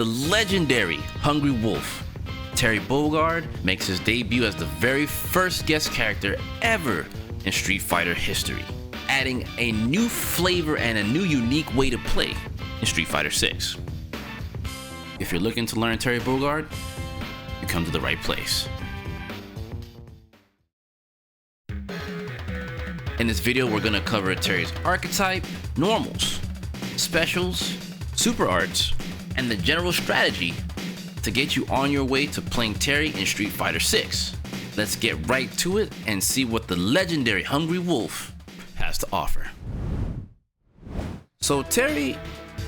the legendary Hungry Wolf. Terry Bogard makes his debut as the very first guest character ever in Street Fighter history, adding a new flavor and a new unique way to play in Street Fighter 6. If you're looking to learn Terry Bogard, you come to the right place. In this video, we're going to cover Terry's archetype, normals, specials, super arts, and the general strategy to get you on your way to playing Terry in Street Fighter 6. Let's get right to it and see what the legendary Hungry Wolf has to offer. So Terry,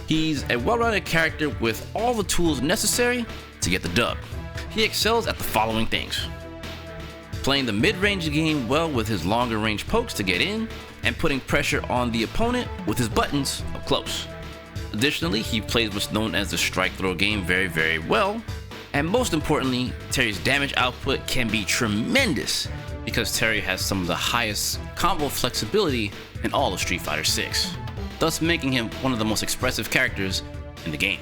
he's a well-rounded character with all the tools necessary to get the dub. He excels at the following things: playing the mid-range game well with his longer range pokes to get in, and putting pressure on the opponent with his buttons up close. Additionally, he plays what's known as the strike throw game very well, and most importantly, Terry's damage output can be tremendous because Terry has some of the highest combo flexibility in all of Street Fighter 6, thus making him one of the most expressive characters in the game.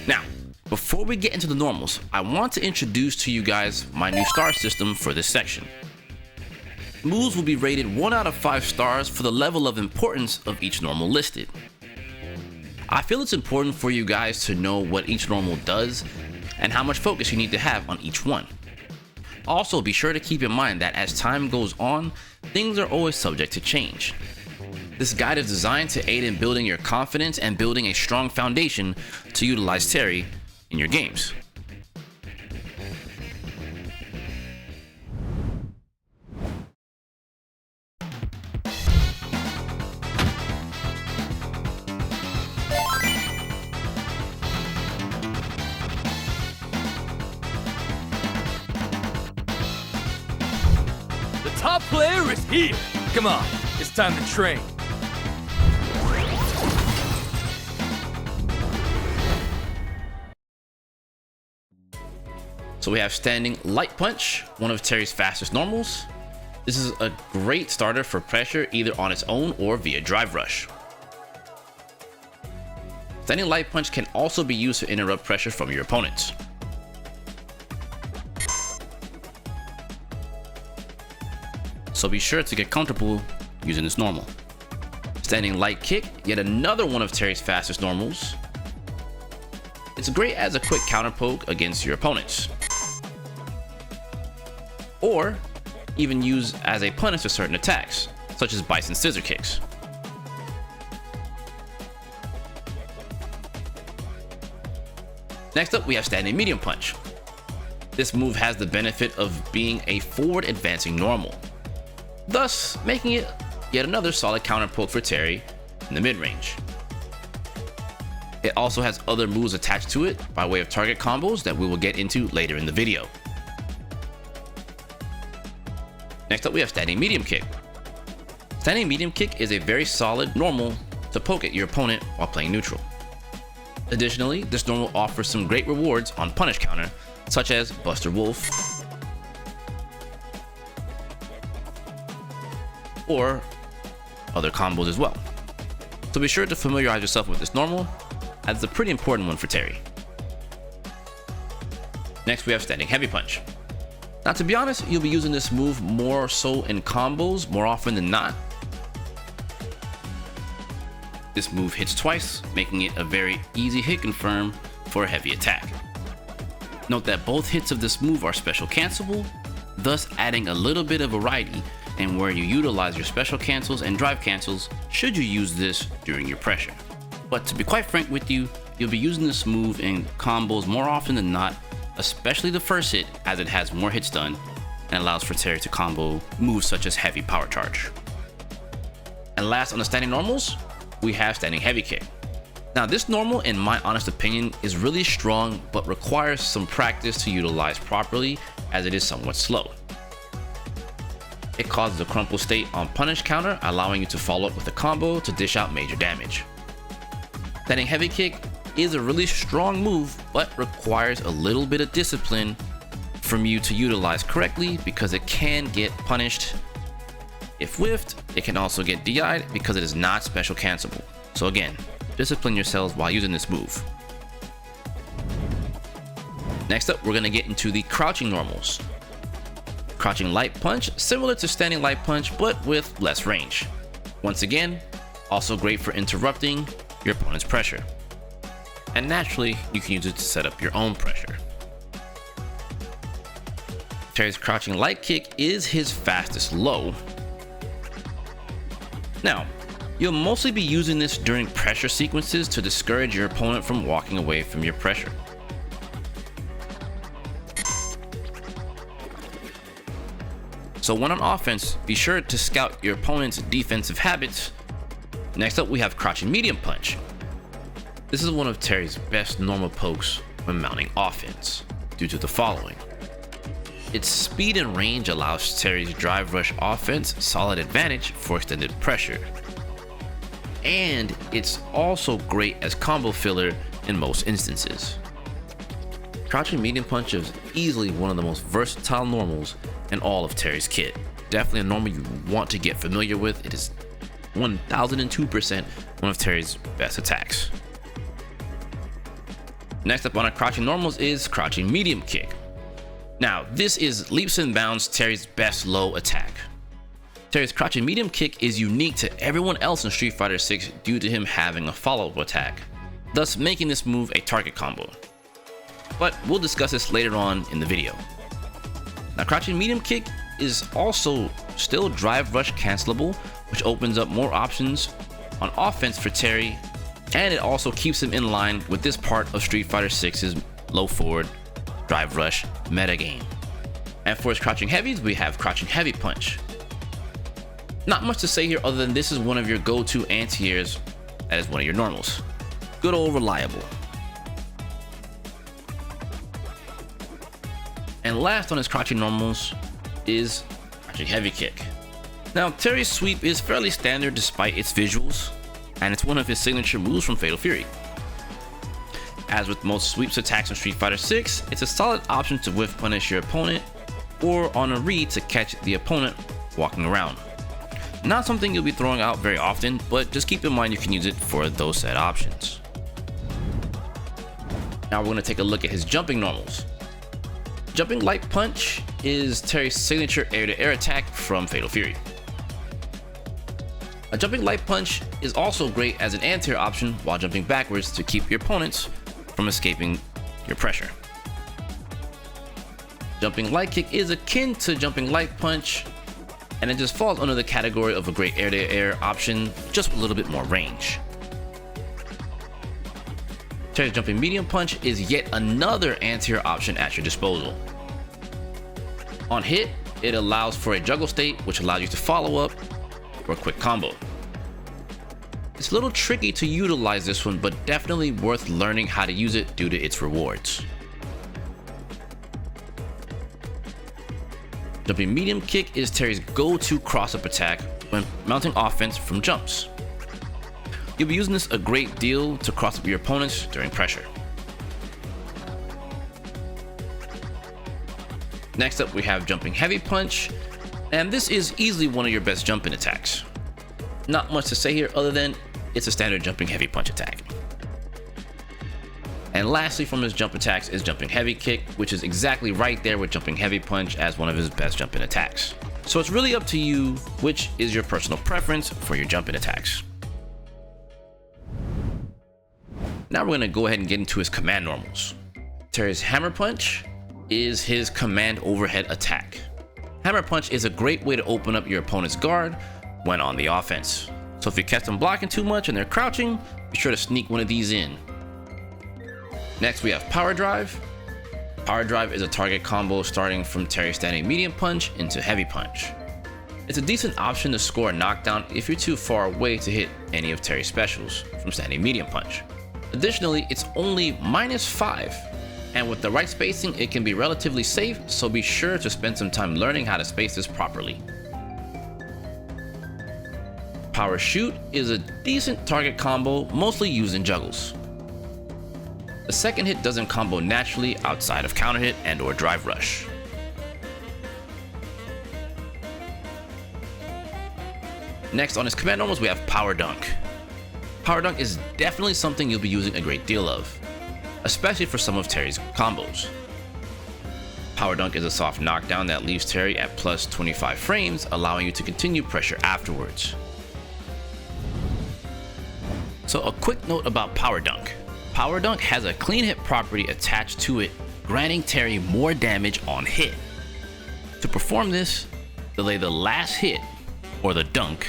Now, before we get into the normals, I want to introduce to you guys my new star system for this section. Moves will be rated 1 out of 5 stars for the level of importance of each normal listed. I feel it's important for you guys to know what each normal does and how much focus you need to have on each one. Also, be sure to keep in mind that as time goes on, things are always subject to change. This guide is designed to aid in building your confidence and building a strong foundation to utilize Terry in your games. The top player is here! Come on, it's time to train. So we have Standing Light Punch, one of Terry's fastest normals. This is a great starter for pressure either on its own or via Drive Rush. Standing Light Punch can also be used to interrupt pressure from your opponents. So be sure to get comfortable using this normal. Standing Light Kick, yet another one of Terry's fastest normals. It's great as a quick counter poke against your opponents, or even used as a punish to certain attacks, such as Bison Scissor Kicks. Next up, we have Standing Medium Punch. This move has the benefit of being a forward advancing normal, thus making it yet another solid counter poke for Terry in the mid-range. It also has other moves attached to it by way of target combos that we will get into later in the video. Next up, we have Standing Medium Kick. Standing Medium Kick is a very solid normal to poke at your opponent while playing neutral. Additionally, this normal offers some great rewards on punish counter, such as Buster Wolf, or other combos as well. So be sure to familiarize yourself with this normal, as it's a pretty important one for Terry. Next, we have Standing Heavy Punch. Now, to be honest, you'll be using this move more so in combos more often than not. This move hits twice, making it a very easy hit confirm for a heavy attack. Note that both hits of this move are special cancelable, thus adding a little bit of variety in where you utilize your special cancels and drive cancels should you use this during your pressure. But to be quite frank with you, you'll be using this move in combos more often than not, especially the first hit, as it has more hits done and allows for Terry to combo moves such as Heavy Power Charge. And last on the standing normals, we have Standing Heavy Kick. Now this normal, in my honest opinion, is really strong but requires some practice to utilize properly, as it is somewhat slow. It causes a crumple state on punish counter, allowing you to follow up with a combo to dish out major damage. Standing Heavy Kick is a really strong move, but requires a little bit of discipline from you to utilize correctly, because it can get punished If whiffed, it can also get DI'd because it is not special cancelable. So again, discipline yourselves while using this move. Next up, we're going to get into the crouching normals. Crouching light punch, similar to standing light punch, but with less range. Once again, also great for interrupting your opponent's pressure. And naturally, you can use it to set up your own pressure. Terry's crouching light kick is his fastest low. Now, you'll mostly be using this during pressure sequences to discourage your opponent from walking away from your pressure. So when on offense, be sure to scout your opponent's defensive habits. Next up, we have crouching medium punch. This is one of Terry's best normal pokes when mounting offense, due to the following. Its speed and range allows Terry's drive rush offense solid advantage for extended pressure. And it's also great as combo filler in most instances. Crouching medium punch is easily one of the most versatile normals in all of Terry's kit. Definitely a normal you want to get familiar with. It is 1002% one of Terry's best attacks. Next up on our crouching normals is crouching medium kick. Now, this is leaps and bounds Terry's best low attack. Terry's crouching medium kick is unique to everyone else in Street Fighter 6 due to him having a follow-up attack, thus making this move a target combo. But we'll discuss this later on in the video. Now, crouching medium kick is also still drive rush cancelable, which opens up more options on offense for Terry, and it also keeps him in line with this part of Street Fighter 6's low forward drive rush metagame. And for his crouching heavies, we have crouching heavy punch. Not much to say here other than this is one of your go-to anti-airs that is one of your normals. Good old reliable. And last on his crouching normals is crouching heavy kick. Now, Terry's sweep is fairly standard despite its visuals, and it's one of his signature moves from Fatal Fury. As with most sweeps attacks in Street Fighter 6, it's a solid option to whiff punish your opponent or on a read to catch the opponent walking around. Not something you'll be throwing out very often, but just keep in mind you can use it for those set options. Now we're going to take a look at his jumping normals. Jumping light punch is Terry's signature air-to-air attack from Fatal Fury. A jumping light punch is also great as an anti-air option while jumping backwards to keep your opponents from escaping your pressure. Jumping light kick is akin to jumping light punch, and it just falls under the category of a great air-to-air option, just with a little bit more range. Terry's jumping medium punch is yet another anti-air option at your disposal. On hit, it allows for a juggle state, which allows you to follow up for a quick combo. It's a little tricky to utilize this one, but definitely worth learning how to use it due to its rewards. Jumping medium kick is Terry's go-to cross-up attack when mounting offense from jumps. You'll be using this a great deal to cross up your opponents during pressure. Next up, we have jumping heavy punch, and this is easily one of your best jumping attacks. Not much to say here other than it's a standard jumping heavy punch attack. And lastly from his jump attacks is jumping heavy kick, which is exactly right there with jumping heavy punch as one of his best jumping attacks. So it's really up to you which is your personal preference for your jumping attacks. Now we're going to go ahead and get into his command normals. Terry's hammer punch is his command overhead attack. Hammer punch is a great way to open up your opponent's guard when on the offense. So if you catch them blocking too much and they're crouching, be sure to sneak one of these in. Next we have power drive. Power drive is a target combo starting from Terry's standing medium punch into heavy punch. It's a decent option to score a knockdown if you're too far away to hit any of Terry's specials from standing medium punch. Additionally, it's only -5, and with the right spacing it can be relatively safe, so be sure to spend some time learning how to space this properly. Power shoot is a decent target combo, mostly used in juggles. The second hit doesn't combo naturally outside of counter hit and or drive rush. Next on his command normals, we have Power Dunk. Power Dunk is definitely something you'll be using a great deal of, especially for some of Terry's combos. Power Dunk is a soft knockdown that leaves Terry at plus 25 frames, allowing you to continue pressure afterwards. So a quick note about Power Dunk. Power Dunk has a clean hit property attached to it, granting Terry more damage on hit. To perform this, delay the last hit, or the dunk,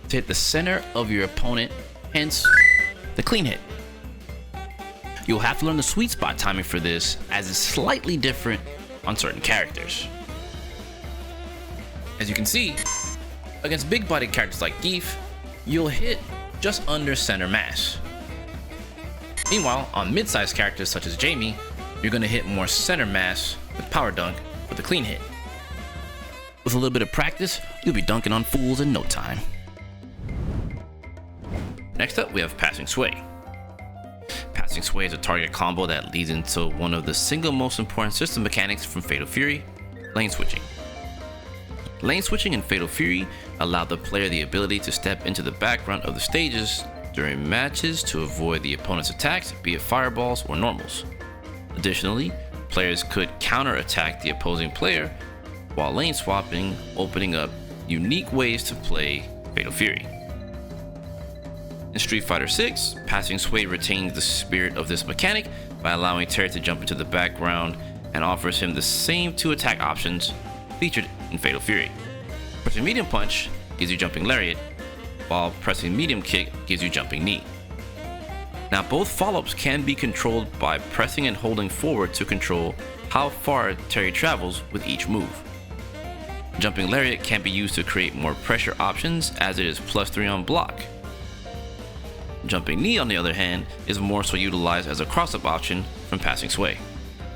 to hit the center of your opponent, hence the clean hit. You'll have to learn the sweet spot timing for this, as it's slightly different on certain characters. As you can see, against big bodied characters like Geef, you'll hit just under center mass. Meanwhile, on mid-sized characters such as Jamie, you're going to hit more center mass with Power Dunk with a clean hit. With a little bit of practice, you'll be dunking on fools in no time. Next up, we have Passing Sway. Passing Sway is a target combo that leads into one of the single most important system mechanics from Fatal Fury, lane switching. Lane switching in Fatal Fury allow the player the ability to step into the background of the stages during matches to avoid the opponent's attacks, be it fireballs or normals. Additionally, players could counter-attack the opposing player while lane swapping, opening up unique ways to play Fatal Fury. In Street Fighter 6, Passing Sway retains the spirit of this mechanic by allowing Terry to jump into the background and offers him the same two attack options featured in Fatal Fury. Pressing Medium Punch gives you Jumping Lariat, while pressing Medium Kick gives you Jumping Knee. Now both follow-ups can be controlled by pressing and holding forward to control how far Terry travels with each move. Jumping Lariat can be used to create more pressure options as it is +3 on block. Jumping Knee, on the other hand, is more so utilized as a cross-up option from Passing Sway.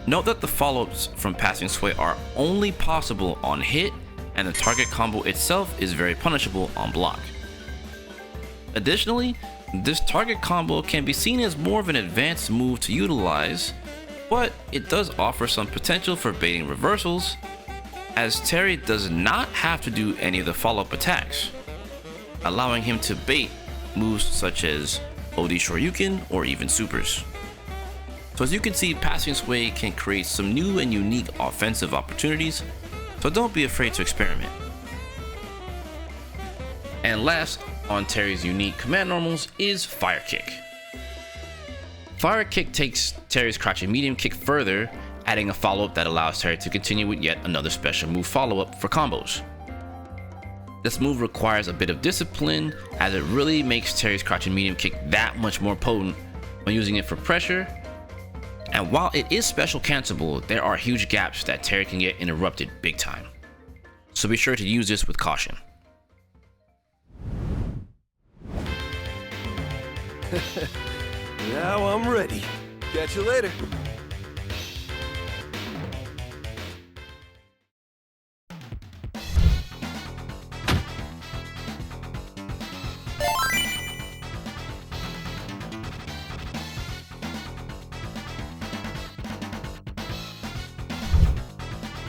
Note that the follow-ups from Passing Sway are only possible on hit, and the target combo itself is very punishable on block. Additionally, this target combo can be seen as more of an advanced move to utilize, but it does offer some potential for baiting reversals, as Terry does not have to do any of the follow-up attacks, allowing him to bait moves such as OD Shoryuken or even supers. So as you can see, Passing Sway can create some new and unique offensive opportunities, so don't be afraid to experiment. And last on Terry's unique command normals is Fire Kick. Fire Kick takes Terry's crouching medium kick further, adding a follow-up that allows Terry to continue with yet another special move follow-up for combos. This move requires a bit of discipline, as it really makes Terry's crouching medium kick that much more potent when using it for pressure. And while it is special cancelable, there are huge gaps that Terry can get interrupted big time. So be sure to use this with caution. Now I'm ready. Catch you later.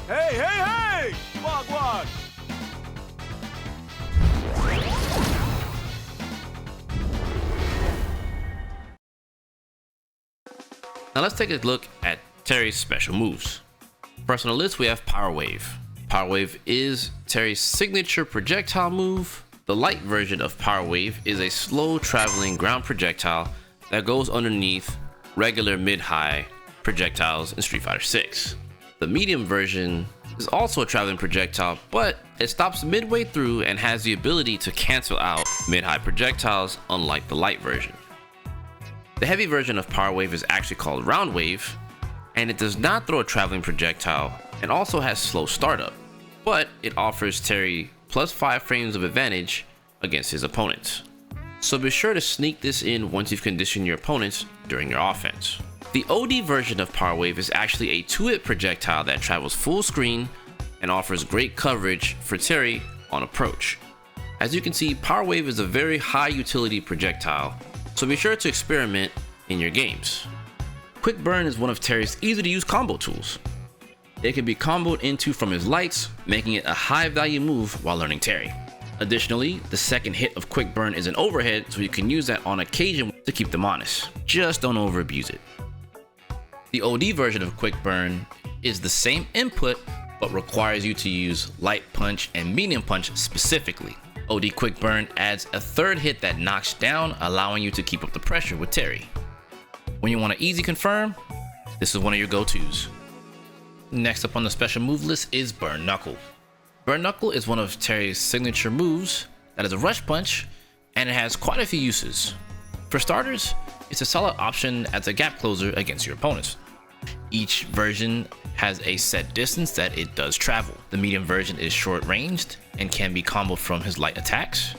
Hey! Wag! Now let's take a look at Terry's special moves. First on the list, we have Power Wave. Power Wave is Terry's signature projectile move. The light version of Power Wave is a slow traveling ground projectile that goes underneath regular mid-high projectiles in Street Fighter 6. The medium version is also a traveling projectile, but it stops midway through and has the ability to cancel out mid-high projectiles, unlike the light version. The heavy version of Power Wave is actually called Round Wave, and it does not throw a traveling projectile and also has slow startup, but it offers Terry +5 frames of advantage against his opponents. So be sure to sneak this in once you've conditioned your opponents during your offense. The OD version of Power Wave is actually a 2-hit projectile that travels full screen and offers great coverage for Terry on approach. As you can see, Power Wave is a very high utility projectile, so be sure to experiment in your games. Quick Burn is one of Terry's easy to use combo tools. It can be comboed into from his lights, making it a high value move while learning Terry. Additionally, the second hit of Quick Burn is an overhead, so you can use that on occasion to keep them honest. Just don't overabuse it. The OD version of Quick Burn is the same input, but requires you to use Light Punch and Medium Punch specifically. OD Quick Burn adds a third hit that knocks down, allowing you to keep up the pressure with Terry. When you want to easy confirm, this is one of your go-tos. Next up on the special move list is Burn Knuckle. Burn Knuckle is one of Terry's signature moves that is a rush punch, and it has quite a few uses. For starters, it's a solid option as a gap closer against your opponents. Each version has a set distance that it does travel. The medium version is short ranged and can be comboed from his light attacks,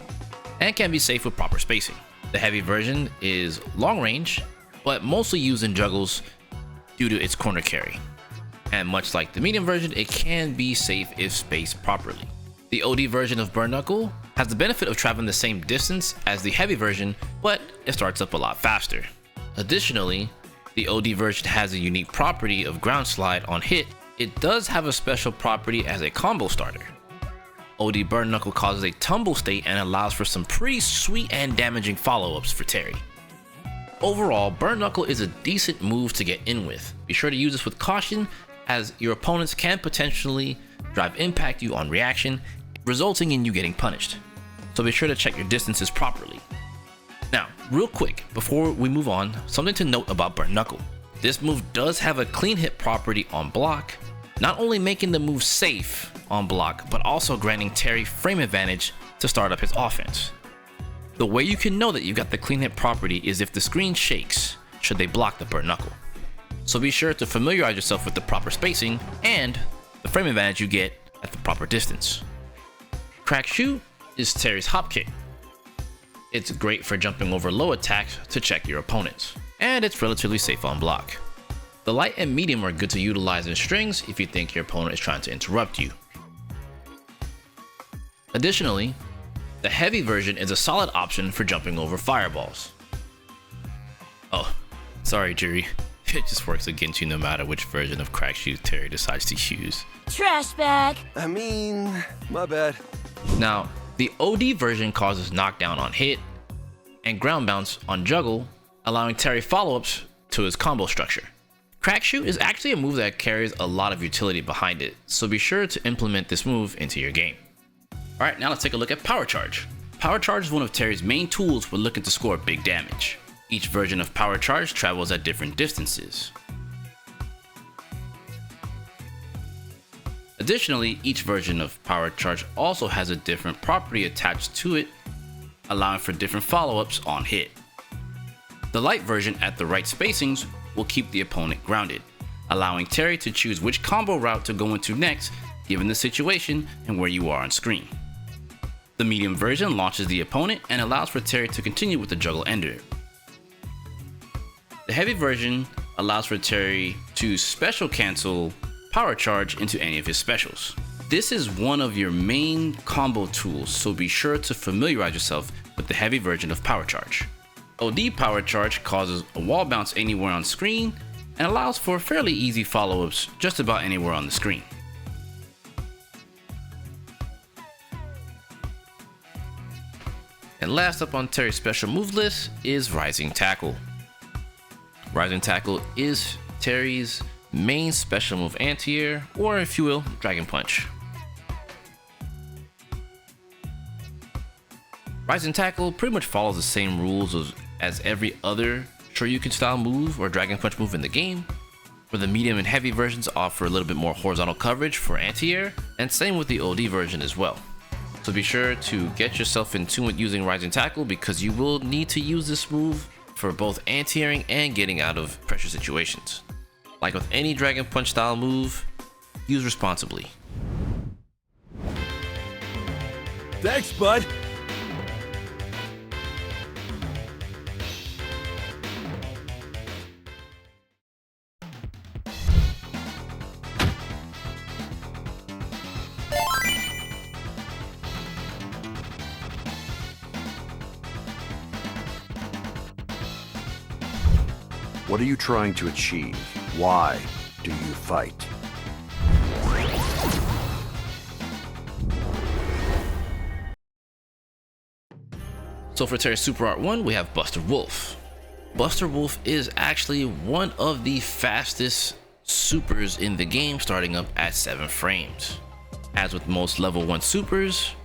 and can be safe with proper spacing. The heavy version is long range, but mostly used in juggles due to its corner carry. And much like the medium version, it can be safe if spaced properly. The OD version of Burn Knuckle has the benefit of traveling the same distance as the heavy version, but it starts up a lot faster. Additionally, the OD version has a unique property of ground slide on hit. It does have a special property as a combo starter. OD Burn Knuckle causes a tumble state and allows for some pretty sweet and damaging follow-ups for Terry. Overall, Burn Knuckle is a decent move to get in with. Be sure to use this with caution, as your opponents can potentially drive impact you on reaction, resulting in you getting punished. So be sure to check your distances properly. Now, real quick, before we move on, something to note about Burn Knuckle. This move does have a clean hit property on block, not only making the move safe on block, but also granting Terry frame advantage to start up his offense. The way you can know that you've got the clean hit property is if the screen shakes, should they block the Burn Knuckle. So be sure to familiarize yourself with the proper spacing and the frame advantage you get at the proper distance. Crack Shoot is Terry's hop kick. It's great for jumping over low attacks to check your opponents, and it's relatively safe on block. The light and medium are good to utilize in strings if you think your opponent is trying to interrupt you. Additionally, the heavy version is a solid option for jumping over fireballs. Oh, sorry Jury. It just works against you no matter which version of Crack Shoot Terry decides to use. Trash bag. I mean, my bad. Now, the OD version causes knockdown on hit and ground bounce on juggle, allowing Terry follow-ups to his combo structure. Crack Shoot is actually a move that carries a lot of utility behind it, so be sure to implement this move into your game. Alright, now let's take a look at Power Charge. Power Charge is one of Terry's main tools when looking to score big damage. Each version of Power Charge travels at different distances. Additionally, each version of Power Charge also has a different property attached to it, allowing for different follow-ups on hit. The light version at the right spacings will keep the opponent grounded, allowing Terry to choose which combo route to go into next given the situation and where you are on screen. The medium version launches the opponent and allows for Terry to continue with the juggle ender. The heavy version allows for Terry to special cancel Power Charge into any of his specials. This is one of your main combo tools, so be sure to familiarize yourself with the heavy version of Power Charge. OD Power Charge causes a wall bounce anywhere on screen and allows for fairly easy follow-ups just about anywhere on the screen. And last up on Terry's special move list is Rising Tackle. Rising Tackle is Terry's main special move anti-air, or if you will, Dragon Punch. Rising Tackle pretty much follows the same rules as every other Shoryuken style move or Dragon Punch move in the game, where the medium and heavy versions offer a little bit more horizontal coverage for anti-air, and same with the OD version as well. So be sure to get yourself in tune with using Rising Tackle, because you will need to use this move for both anti-airing and getting out of pressure situations. Like with any Dragon Punch style move, use responsibly. Thanks, bud. What are you trying to achieve? Why do you fight? So for Terry Super Art 1, we have Buster Wolf. Buster Wolf is actually one of the fastest supers in the game, starting up at 7 frames. As with most level 1 supers,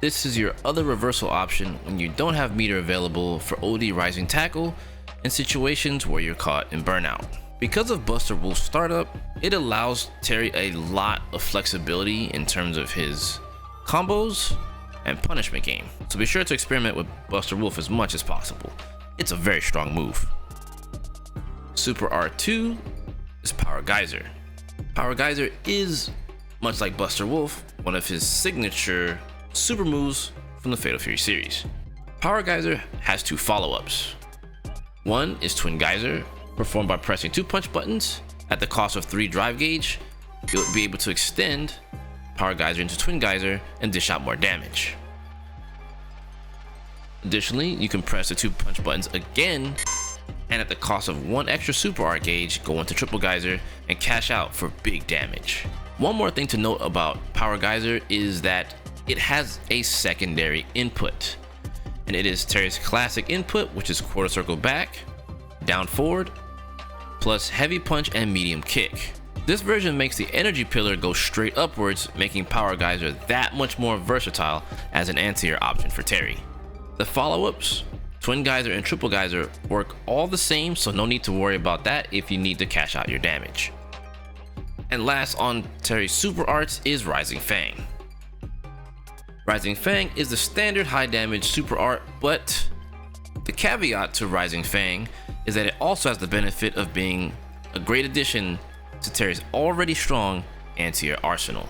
this is your other reversal option when you don't have meter available for OD rising tackle in situations where you're caught in burnout. Because of Buster Wolf's startup, it allows Terry a lot of flexibility in terms of his combos and punishment game, so be sure to experiment with Buster Wolf as much as possible. It's a very strong move. Super R2 is Power Geyser. Power Geyser is, much like Buster Wolf, one of his signature super moves from the Fatal Fury series. Power Geyser has 2 follow-ups. One is Twin Geyser, performed by pressing 2 punch buttons. At the cost of 3 drive gauge, you'll be able to extend Power Geyser into Twin Geyser and dish out more damage. Additionally, you can press the 2 punch buttons again, and at the cost of 1 extra super art gauge, go into Triple Geyser and cash out for big damage. One more thing to note about Power Geyser is that it has a secondary input, and it is Terry's classic input, which is quarter circle back, down forward, plus heavy punch and medium kick. This version makes the energy pillar go straight upwards, making Power Geyser that much more versatile as an anti-air option for Terry. The follow-ups, Twin Geyser and Triple Geyser, work all the same, so no need to worry about that if you need to cash out your damage. And last on Terry's Super Arts is Rising Fang. Rising Fang is the standard high damage super art, but the caveat to Rising Fang is that it also has the benefit of being a great addition to Terry's already strong anti-air arsenal.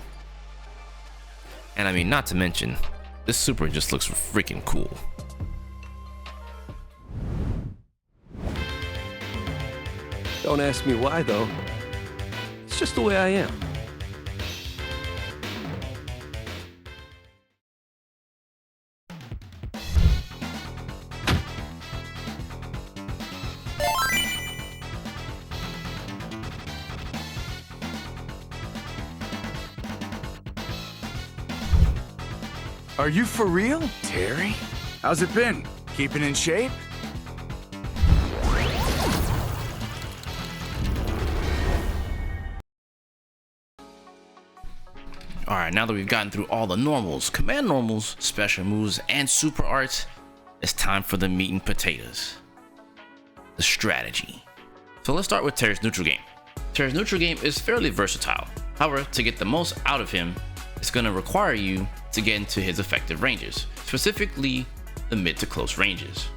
And I mean, not to mention, this super just looks freaking cool. Don't ask me why, though. It's just the way I am. Are you for real? Terry? How's it been? Keeping in shape? Alright, now that we've gotten through all the normals, command normals, special moves, and super arts, it's time for the meat and potatoes. The strategy. So let's start with Terry's neutral game. Terry's neutral game is fairly versatile. However, to get the most out of him, it's going to require you to get into his effective ranges, specifically the mid to close ranges.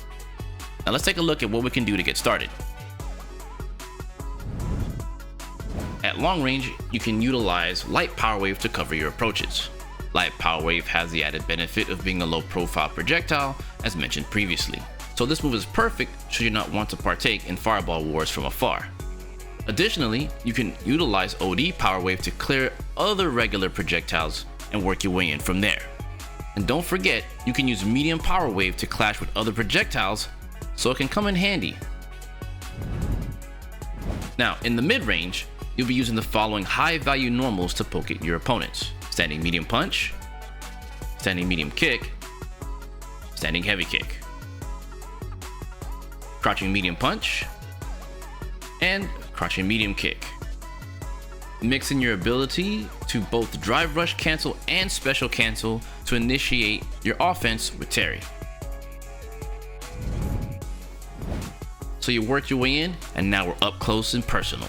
Now let's take a look at what we can do to get started. At long range, you can utilize Light Power Wave to cover your approaches. Light Power Wave has the added benefit of being a low profile projectile, as mentioned previously. So this move is perfect should you not want to partake in fireball wars from afar. Additionally, you can utilize OD Power Wave to clear other regular projectiles and work your way in from there. And don't forget, you can use Medium Power Wave to clash with other projectiles, so it can come in handy. Now, in the mid-range, you'll be using the following high-value normals to poke at your opponents: Standing Medium Punch, Standing Medium Kick, Standing Heavy Kick, Crouching Medium Punch, and Crouching Medium Kick. Mixing your ability to both Drive Rush cancel and Special cancel to initiate your offense with Terry. So you work your way in, and now we're up close and personal,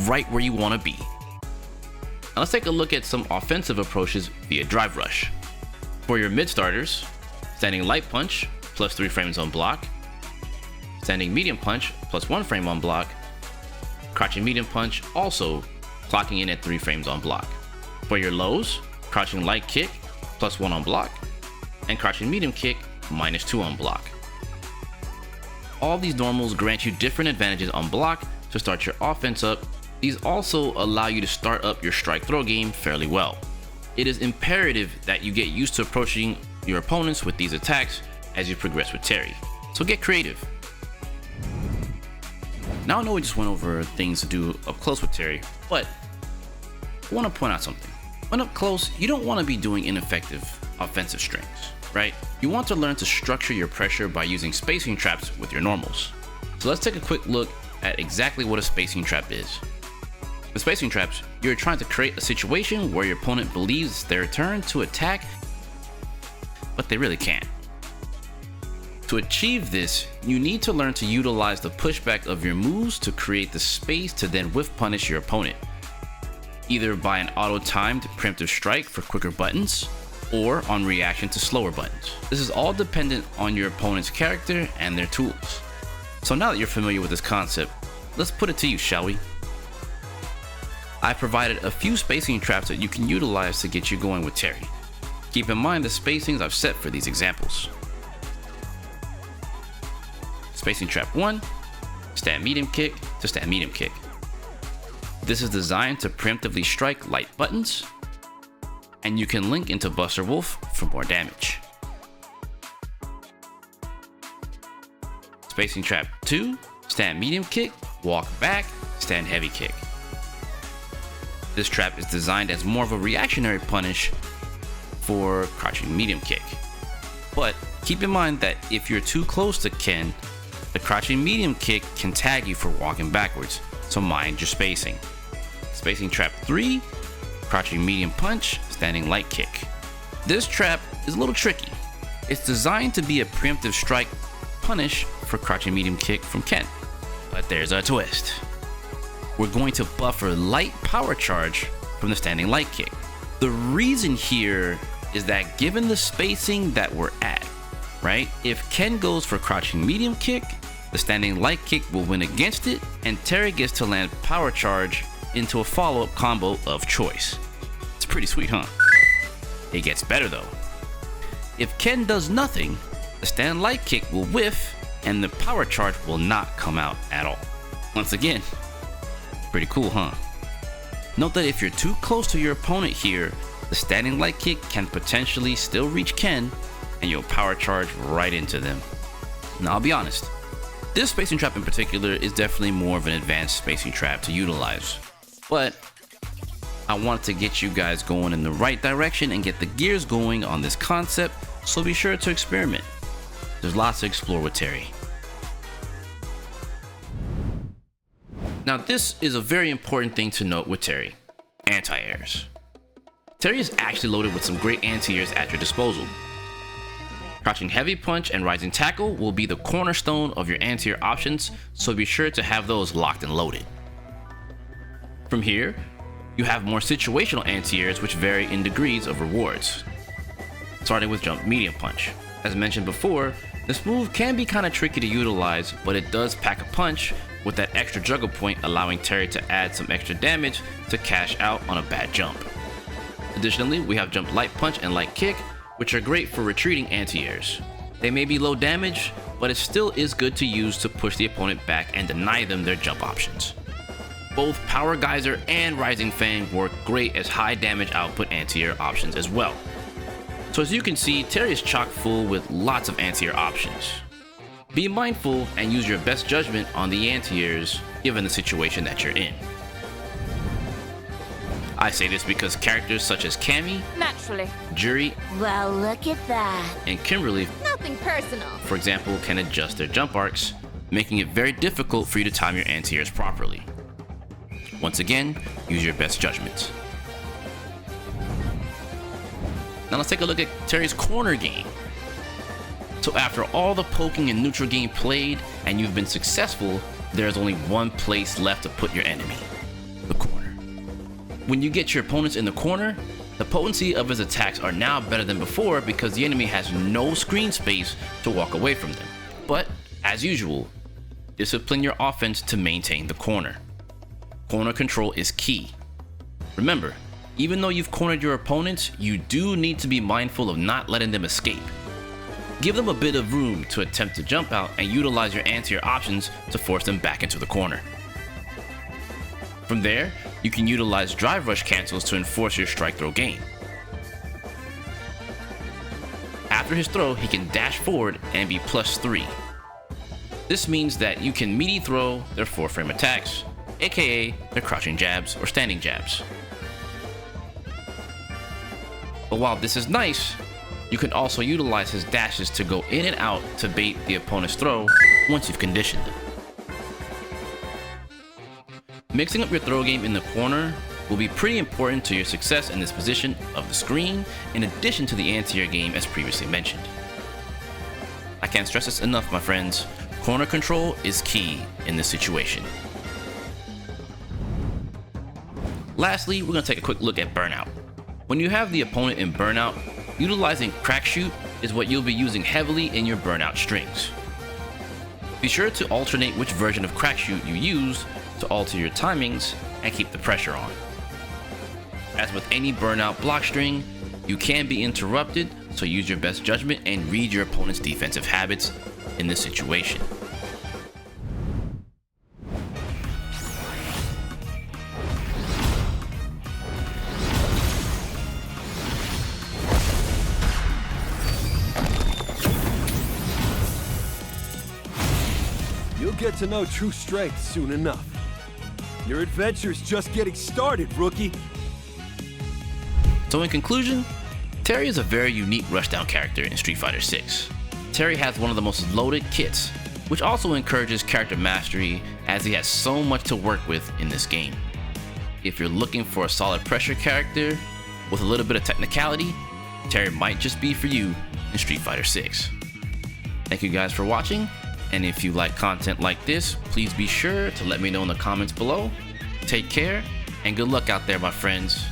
right where you want to be. Now let's take a look at some offensive approaches via Drive Rush. For your mid starters, Standing Light Punch plus 3 frames on block, Standing Medium Punch plus 1 frame on block, Crouching Medium Punch also clocking in at 3 frames on block. For your lows, Crouching Light Kick plus 1 on block, and Crouching Medium Kick minus 2 on block. All these normals grant you different advantages on block to start your offense up. These also allow you to start up your strike throw game fairly well. It is imperative that you get used to approaching your opponents with these attacks as you progress with Terry, so get creative. Now I know we just went over things to do up close with Terry, but I want to point out something. When up close, you don't want to be doing ineffective offensive strings. right? You want to learn to structure your pressure by using spacing traps with your normals. So let's take a quick look at exactly what a spacing trap is. With spacing traps, you're trying to create a situation where your opponent believes it's their turn to attack, but they really can't. To achieve this, you need to learn to utilize the pushback of your moves to create the space to then whiff punish your opponent, either by an auto-timed preemptive strike for quicker buttons, or on reaction to slower buttons. This is all dependent on your opponent's character and their tools. So now that you're familiar with this concept, let's put it to use, shall we? I provided a few spacing traps that you can utilize to get you going with Terry. Keep in mind the spacings I've set for these examples. Spacing trap 1, stand medium kick to stand medium kick. This is designed to preemptively strike light buttons, and you can link into Buster Wolf for more damage. Spacing trap 2, stand medium kick, walk back, stand heavy kick. This trap is designed as more of a reactionary punish for crouching medium kick. But keep in mind that if you're too close to Ken, the crouching medium kick can tag you for walking backwards, so mind your spacing. Spacing trap 3, crouching medium punch, standing light kick. This trap is a little tricky. It's designed to be a preemptive strike punish for crouching medium kick from Ken. But there's a twist. We're going to buffer light power charge from the standing light kick. The reason here is that given the spacing that we're at, right? If Ken goes for crouching medium kick, the standing light kick will win against it, and Terry gets to land power charge into a follow-up combo of choice. It's pretty sweet, huh? It gets better though. If Ken does nothing, the stand light kick will whiff, and the power charge will not come out at all. Once again, pretty cool, huh? Note that if you're too close to your opponent here, the standing light kick can potentially still reach Ken, and you'll power charge right into them. Now I'll be honest, this spacing trap in particular is definitely more of an advanced spacing trap to utilize, but I wanted to get you guys going in the right direction and get the gears going on this concept, so be sure to experiment. There's lots to explore with Terry. Now this is a very important thing to note with Terry: anti-airs. Terry is actually loaded with some great anti-airs at your disposal. Crouching heavy punch and rising tackle will be the cornerstone of your anti-air options, so be sure to have those locked and loaded. From here, you have more situational anti-airs which vary in degrees of rewards. Starting with jump medium punch. As mentioned before, this move can be kinda tricky to utilize, but it does pack a punch with that extra juggle point, allowing Terry to add some extra damage to cash out on a bad jump. Additionally, we have jump light punch and light kick, which are great for retreating anti-airs. They may be low damage, but it still is good to use to push the opponent back and deny them their jump options. Both Power Geyser and Rising Fang work great as high damage output anti-air options as well. So as you can see, Terry is chock full with lots of anti-air options. Be mindful and use your best judgment on the anti-airs given the situation that you're in. I say this because characters such as Cammy, Naturally. Jury, Well, look at that. and Kimberly, Nothing personal. for example, can adjust their jump arcs, making it very difficult for you to time your anti-airs properly. Once again, use your best judgment. Now let's take a look at Terry's corner game. So after all the poking and neutral game played and you've been successful, there's only one place left to put your enemy: the corner. When you get your opponents in the corner, the potency of his attacks are now better than before because the enemy has no screen space to walk away from them. But as usual, discipline your offense to maintain the corner. Corner control is key. Remember, even though you've cornered your opponents, you do need to be mindful of not letting them escape. Give them a bit of room to attempt to jump out and utilize your anti-air options to force them back into the corner. From there, you can utilize drive rush cancels to enforce your strike throw game. After his throw, he can dash forward and be +3. This means that you can meaty throw their 4-frame attacks, aka their crouching jabs or standing jabs. But while this is nice, You can also utilize his dashes to go in and out to bait the opponent's throw once you've conditioned them. Mixing up your throw game in the corner will be pretty important to your success in this position of the screen, in addition to the anti-air game as previously mentioned. I can't stress this enough, my friends. Corner control is key in this situation. Lastly, we're going to take a quick look at burnout. When you have the opponent in burnout, utilizing crack shoot is what you'll be using heavily in your burnout strings. Be sure to alternate which version of crack shoot you use to alter your timings and keep the pressure on. As with any burnout block string, you can be interrupted, so use your best judgment and read your opponent's defensive habits in this situation. You'll get to know true strength soon enough. Your adventure's just getting started, rookie. So in conclusion, Terry is a very unique rushdown character in Street Fighter 6. Terry has one of the most loaded kits, which also encourages character mastery as he has so much to work with in this game. If you're looking for a solid pressure character with a little bit of technicality, Terry might just be for you in Street Fighter 6. Thank you guys for watching, and if you like content like this, please be sure to let me know in the comments below. Take care, and good luck out there, my friends.